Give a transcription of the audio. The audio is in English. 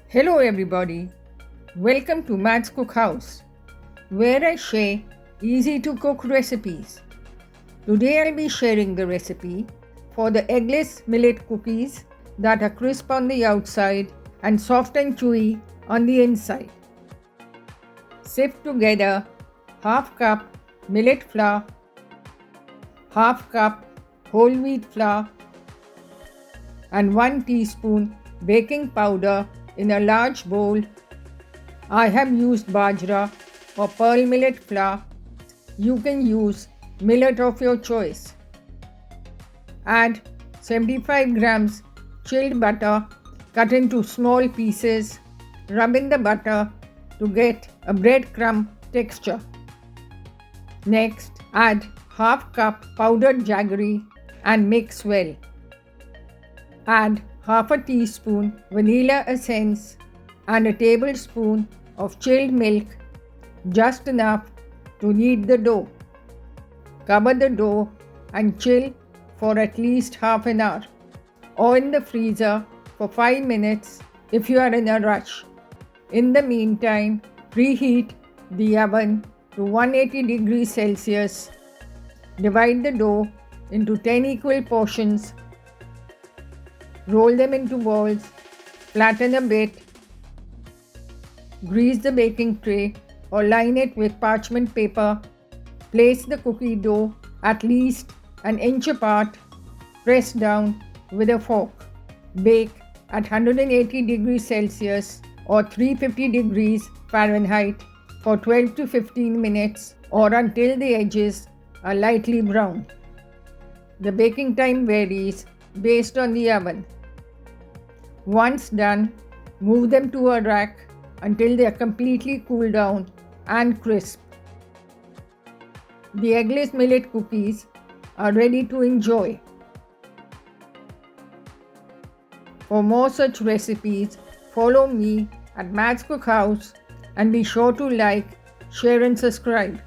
Hello everybody, welcome to Matt's Cookhouse, where I share easy to cook recipes. Today I'll be sharing the recipe for the eggless millet cookies that are crisp on the outside and soft and chewy on the inside. Sift together half cup millet flour, half cup whole wheat flour and 1 teaspoon baking powder in a large bowl. I have used Bajra or pearl millet flour. You can use millet of your choice. Add 75 grams chilled butter cut into small pieces. Rub in the butter to get a breadcrumb texture. Next, add half cup powdered jaggery and mix well. Add half a teaspoon vanilla essence and a tablespoon of chilled milk, just enough to knead the dough. Cover the dough and chill for at least half an hour or in the freezer for 5 minutes if you are in a rush. In the meantime, preheat the oven to 180 degrees Celsius. Divide the dough into 10 equal portions. Roll them into balls, flatten a bit, grease the baking tray or line it with parchment paper. Place the cookie dough at least an inch apart, press down with a fork. Bake at 180 degrees Celsius or 350 degrees Fahrenheit for 12 to 15 minutes or until the edges are lightly brown. The baking time varies based on the oven. Once done, move them to a rack until they are completely cooled down and crisp. The eggless millet cookies are ready to enjoy. For more such recipes, follow me at Matt's Cookhouse and be sure to like, share and subscribe.